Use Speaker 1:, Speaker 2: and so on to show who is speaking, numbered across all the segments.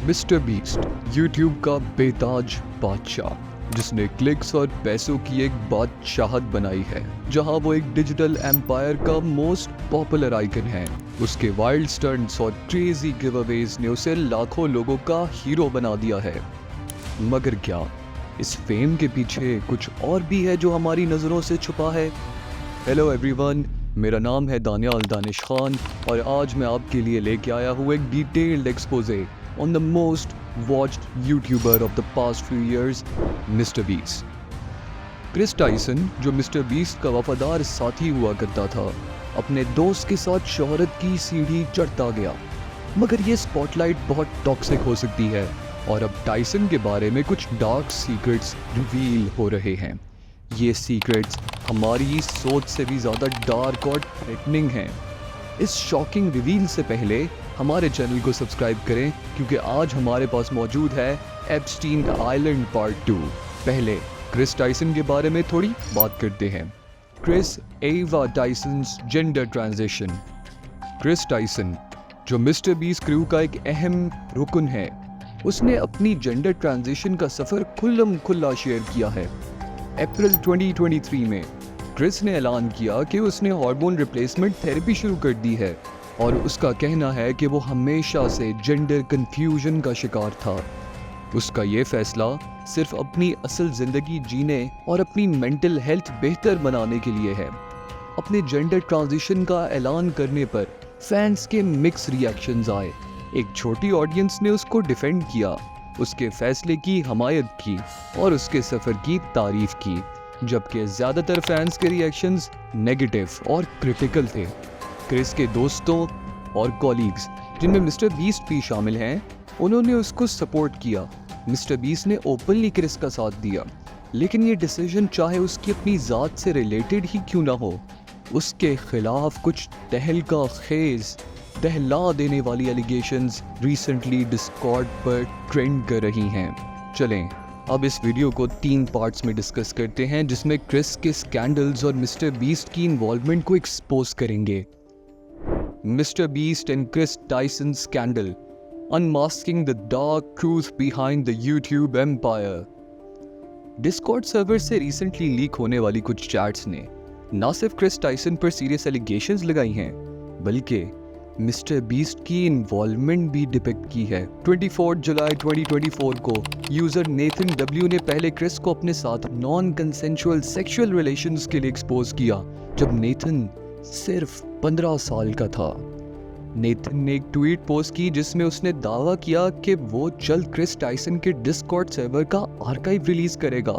Speaker 1: Mister beast YouTube का बेताज बादशाह, जिसने क्लिक्स और पैसों की एक बादशाहत बनाई है, जहां वो एक डिजिटल एम्पायर का मोस्ट पॉपुलर आइकन है। उसके वाइल्ड स्टंट्स और क्रेजी गिवअवेज ने उसे लाखों लोगों का हीरो बना दिया है। मगर क्या इस फेम के पीछे कुछ और भी है जो हमारी नज़रों से छुपा है? हेलो एवरीवन, मेरा नाम है दानियाल दानिश खान और आज मैं आपके लिए लेके आया हूँ एक detailed exposé on the most watched YouTuber of the past few years, Mister Beast. Chris Tyson, जो मिस्टर बीस्ट का वफादार साथी हुआ करता था, अपने दोस्त के साथ शोहरत की सीढ़ी चढ़ता गया। मगर ये स्पॉटलाइट बहुत टॉक्सिक हो सकती है और अब टाइसन के बारे में कुछ डार्क सीक्रेट्स रिवील हो रहे हैं। ये सीक्रेट्स हमारी सोच से भी ज़्यादा डार्क और थ्रेटनिंग हैं। इस शॉकिंग रिवील से पहले हमारे चैनल को सब्सक्राइब करें, क्योंकि आज हमारे पास मौजूद है एप्स्टीन आइलैंड पार्ट 2। पहले क्रिस टाइसन के बारे में थोड़ी बात करते हैं। क्रिस एवा टाइसन्स जेंडर ट्रांजिशन। क्रिस टाइसन, जो मिस्टर बीस्ट क्रू का एक अहम रुकन है, उसने अपनी जेंडर ट्रांजिशन का सफ़र खुल्लम खुल्ला शेयर किया है। अप्रैल 2023 में क्रिस ने ऐलान किया कि उसने हार्मोन रिप्लेसमेंट थेरेपी शुरू कर दी है और उसका कहना है कि वो हमेशा से जेंडर कन्फ्यूजन का शिकार था। उसका ये फैसला सिर्फ अपनी असल ज़िंदगी जीने और अपनी मेंटल हेल्थ बेहतर बनाने के लिए है। अपने जेंडर ट्रांजिशन का ऐलान करने पर फैंस के मिक्स रिएक्शंस आए। एक छोटी ऑडियंस ने उसको डिफेंड किया, उसके फैसले की हमायत की और उसके सफ़र की तारीफ की, जबकि ज़्यादातर फैंस के रिएक्शंस नेगेटिव और क्रिटिकल थे। क्रिस के दोस्तों और कॉलीग्स, जिनमें मिस्टर बीस्ट भी शामिल हैं, उन्होंने उसको सपोर्ट किया। मिस्टर बीस्ट ने ओपनली क्रिस का साथ दिया, लेकिन ये डिसीजन चाहे उसकी अपनी ज़ात से रिलेटेड ही क्यों ना हो, उसके खिलाफ कुछ तहलका खेज, दहला देने वाली एलिगेशंस रिसेंटली डिस्कॉर्ड पर ट्रेंड कर रही हैं। चलें अब इस वीडियो को 3 पार्ट्स में डिस्कस करते हैं, जिसमें क्रिस के स्कैंडल्स और मिस्टर बीस्ट की इन्वॉल्वमेंट को एक्सपोज करेंगे। Mister Beast and Chris Tyson scandal, unmasking the dark truth behind the YouTube empire. Discord server से रिसेंटली लीक होने वाली कुछ चैट्स ने न सिर्फ क्रिस टाइसन पर सीरियस एलिगेशंस लगाई हैं, बल्कि मिस्टर बीस्ट की इन्वॉल्वमेंट भी डिपिक्ट की है। 24 जुलाई 2024 को यूजर नेथन डब्ल्यू ने पहले क्रिस को अपने साथ नॉन कंसेंशुअल सेक्सुअल रिलेशंस के लिए एक्सपोज किया, जब नेथन सिर्फ 15 साल का था। नेथन ने एक ट्वीट पोस्ट की जिसमें उसने दावा किया कि वो जल्द क्रिस टाइसन के डिस्कॉर्ड सर्वर का आर्काइव रिलीज करेगा,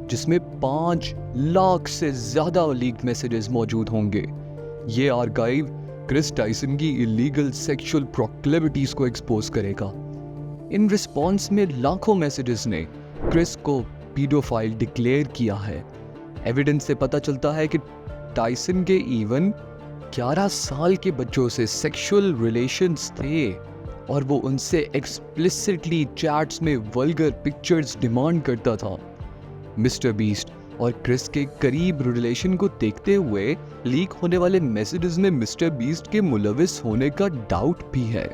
Speaker 1: जिसमें 5 लाख से ज्यादा लीक्ड मैसेजेस मौजूद होंगे। ये आर्काइव क्रिस टाइसन की इलीगल सेक्सुअल प्रोक्लेविटीज को एक्सपोज करेगा। इन रिस्पॉन्स में लाखों मैसेजेस ने क्रिस को पीडोफाइल डिक्लेयर किया है। एविडेंस से पता चलता है कि टाइसन के इवन 11 साल के बच्चों से सेक्सुअल रिलेशंस थे और वो उनसे एक्सप्लिसिटली चैट्स में वल्गर पिक्चर्स डिमांड करता था। मिस्टर बीस्ट और क्रिस के करीब रिलेशन को देखते हुए लीक होने वाले मैसेजेस में मिस्टर बीस्ट के मुलविस होने का डाउट भी है।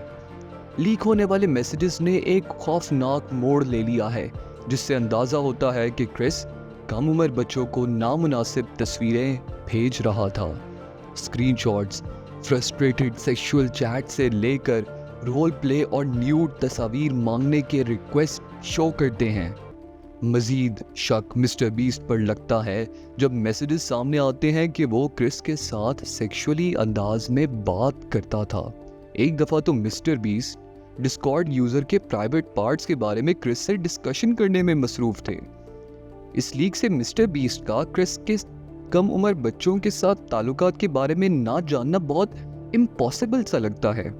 Speaker 1: लीक होने वाले मैसेजेस ने एक खौफनाक मोड़ ले लिया है, जिससे अंदाजा होता है कि क्रिस कम उम्र बच्चों को नामुनासिब तस्वीरें भेज रहा था। स्क्रीनशॉट्स, फ्रस्ट्रेटेड सेक्सुअल चैट से लेकर रोल प्ले और न्यूड तस्वीर मांगने के रिक्वेस्ट शो करते हैं। मजीद शक मिस्टर बीस्ट पर लगता है जब मैसेजेस सामने आते हैं कि वो क्रिस के साथ सेक्सुअली अंदाज में बात करता था। एक दफ़ा तो मिस्टर बीस्ट डिस्कॉर्ड यूज़र के प्राइवेट पार्ट्स के बारे में क्रिस से डिस्कशन करने में मसरूफ़ थे। इस लीक से मिस्टर बीस्ट का क्रिस के कम उम्र बच्चों के साथ ताल्लुकात के बारे में ना जानना बहुत इम्पॉसिबल सा लगता है।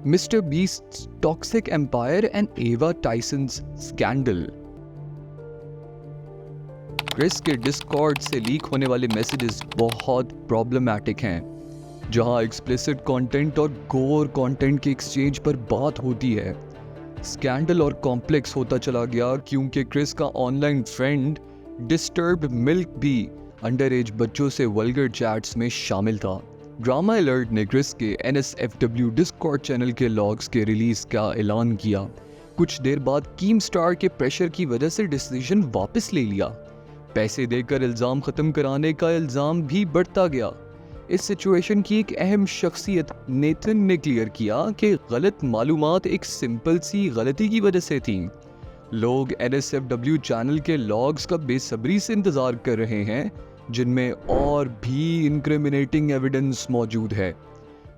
Speaker 1: Mister Beast's toxic empire and Ava Tyson's scandal. Chris के डिस्कॉर्ड से लीक होने वाले मैसेजेस बहुत प्रॉब्लमैटिक हैं, जहां एक्सप्लिसिट कंटेंट और गोर कंटेंट के एक्सचेंज पर बात होती है। स्कैंडल और कॉम्प्लेक्स होता चला गया क्योंकि क्रिस का ऑनलाइन फ्रेंड डिस्टर्ब्ड मिल्क भी अंडर एज बच्चों से वल्गर चैट्स में शामिल था। ड्रामा अलर्ट ने क्रिस के NSFW डिस्कॉर्ड चैनल के लॉग्स के रिलीज का ऐलान किया। कुछ देर बाद कीमस्टार के प्रेशर की वजह से डिसीजन वापस ले लिया। पैसे देकर इल्ज़ाम ख़त्म कराने का इल्ज़ाम भी बढ़ता गया। इस सिचुएशन की एक अहम शख्सियत नेथन ने क्लियर किया कि गलत मालूमात एक सिंपल सी गलती की वजह से थी। लोग NSFW चैनल के लॉग्स का बेसब्री से इंतज़ार कर रहे हैं, जिनमें और भी इनक्रिमिनेटिंग एविडेंस मौजूद है।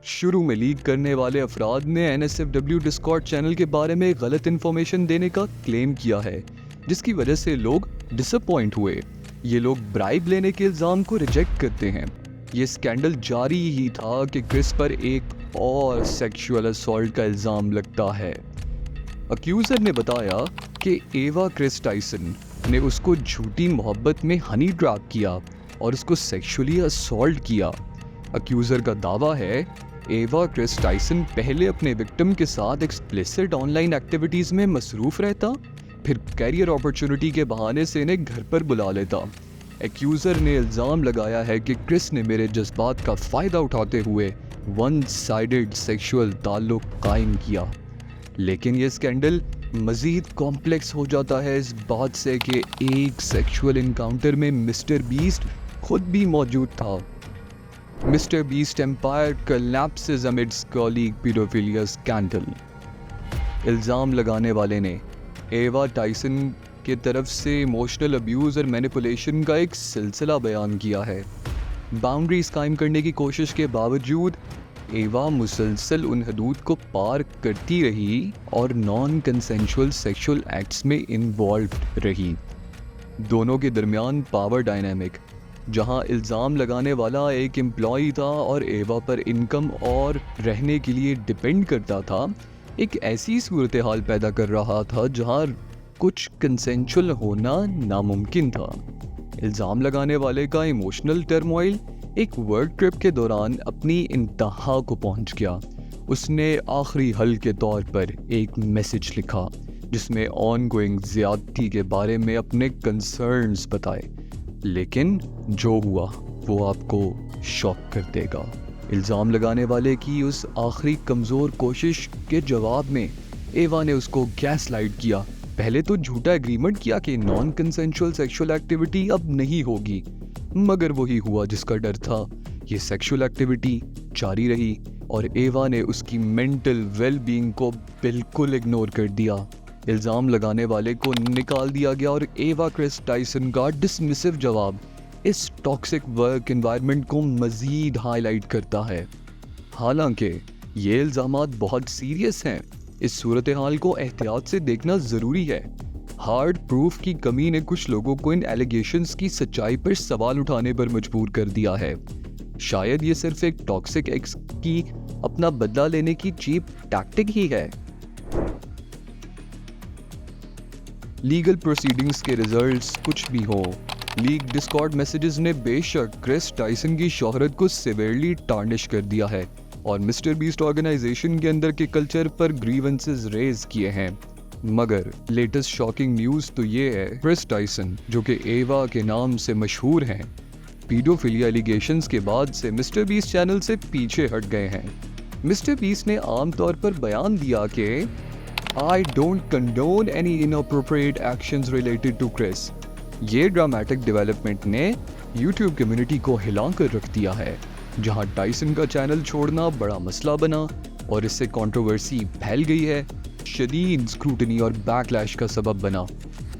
Speaker 1: शुरू में लीक करने वाले अफराद ने NSFW डिस्कॉर्ड चैनल के बारे में गलत इन्फॉर्मेशन देने का क्लेम किया है, जिसकी वजह से लोग डिसअपॉइंट हुए। ये लोग ब्राइब लेने के इल्ज़ाम को रिजेक्ट करते हैं। ये स्कैंडल जारी ही था कि क्रिस पर एक और सेक्सुअल असॉल्ट का इल्ज़ाम लगता है। अक्यूज़र ने बताया कि एवा क्रिस टाइसन ने उसको झूठी मोहब्बत में हनी ट्रैप किया और उसको सेक्सुअली असॉल्ट किया। अक्यूज़र का दावा है एवा क्रिस टाइसन पहले अपने विक्टिम के साथ एक्सप्लिसिट ऑनलाइन एक्टिविटीज़ में मसरूफ़ रहता, फिर कैरियर अपॉर्चुनिटी के बहाने से इन्हें घर पर बुला लेता। एक्यूज़र ने इल्ज़ाम लगाया है कि क्रिस ने मेरे जज्बात का फ़ायदा उठाते हुए वन साइडेड सेक्सुअल ताल्लुक़ कायम किया। लेकिन ये स्कैंडल मज़ीद कॉम्प्लेक्स हो जाता है इस बात से कि एक सेक्सुअल इनकाउंटर में मिस्टर बीस्ट खुद भी मौजूद था। Mister Beast empire collapses amidst colleague paedophilia scandal. इल्ज़ाम लगाने वाले ने एवा टाइसन की तरफ से इमोशनल अब्यूज़ और मैनिपुलेशन का एक सिलसिला बयान किया है। बाउंड्रीज कायम करने की कोशिश के बावजूद एवा मुसलसल उन हदूद को पार करती रही और नॉन कंसेंशुअल सेक्सुअल एक्ट्स में इन्वॉल्व रही। दोनों के दरमियान पावर डायनामिक, जहां इल्ज़ाम लगाने वाला एक एम्प्लॉई था और एवा पर इनकम और रहने के लिए डिपेंड करता था, एक ऐसी सूरत हाल पैदा कर रहा था जहां कुछ कंसेंशुअल होना नामुमकिन था। इल्ज़ाम लगाने वाले का इमोशनल टर्मोइल एक वर्क ट्रिप के दौरान अपनी इंतहा को पहुंच गया। उसने आखिरी हल के तौर पर एक मैसेज लिखा जिसमें ऑनगोइंग ज़्यादती के बारे में अपने कंसर्न्स बताए, लेकिन जो हुआ वो आपको शॉक कर देगा। इल्ज़ाम लगाने वाले की उस आखिरी कमज़ोर कोशिश के जवाब में एवा ने उसको गैस लाइट किया। पहले तो झूठा एग्रीमेंट किया कि नॉन कंसेंशुअल सेक्सुअल एक्टिविटी अब नहीं होगी, मगर वही हुआ जिसका डर था। ये सेक्सुअल एक्टिविटी जारी रही और एवा ने उसकी मेंटल वेल बीइंग को बिल्कुल इग्नोर कर दिया। इल्ज़ाम लगाने वाले को निकाल दिया गया और एवा क्रिस टाइसन का डिसमिसिव जवाब इस टॉक्सिक वर्क एनवायरनमेंट को मज़ीद हाईलाइट करता है। हालांकि ये इल्ज़ामात बहुत सीरियस हैं, इस सूरत हाल को एहतियात से देखना ज़रूरी है। हार्ड प्रूफ की कमी ने कुछ लोगों को इन एलिगेशंस की सच्चाई पर सवाल उठाने पर मजबूर कर दिया है। शायद ये सिर्फ एक टॉक्सिक एक्स की अपना बदला लेने की चीप टैक्टिक ही है। लीगल प्रोसीडिंग्स के रिजल्ट्स कुछ भी हो, लीक डिस्कॉर्ड मैसेजेस ने बेशक क्रिस टाइसन की शोहरत को सिवियरली टार्निश कर दिया है और मिस्टर बीस्ट ऑर्गेनाइजेशन के अंदर के कल्चर पर ग्रीवेंसेस रेज किए हैं। मगर लेटेस्ट शॉकिंग न्यूज़ तो ये है, क्रिस टाइसन जो कि एवा के नाम से मशहूर हैं, पीडोफिलिया एलिगेशंस के बाद से मिस्टर बीस्ट चैनल से पीछे हट गए हैं। मिस्टर बीस्ट ने आमतौर पर बयान दिया कि I don't condone any inappropriate actions related to Chris. ये ड्रामेटिक डेवलपमेंट ने यूट्यूब कम्युनिटी को हिलाकर रख दिया है, जहां टाइसन का चैनल छोड़ना बड़ा मसला बना और इससे कंट्रोवर्सी फैल गई है, शदीद स्क्रूटनी और बैकलैश का सबब बना,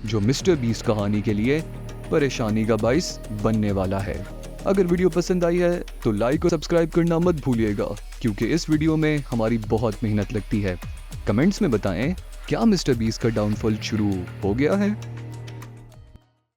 Speaker 1: जो मिस्टर बीस्ट कहानी के लिए परेशानी का बाइस बनने वाला है। अगर वीडियो पसंद आई है तो लाइक और सब्सक्राइब करना मत भूलिएगा, क्योंकि इस वीडियो में हमारी बहुत मेहनत लगती है। कमेंट्स में बताएं, क्या मिस्टर बीस्ट का डाउनफॉल शुरू हो गया है?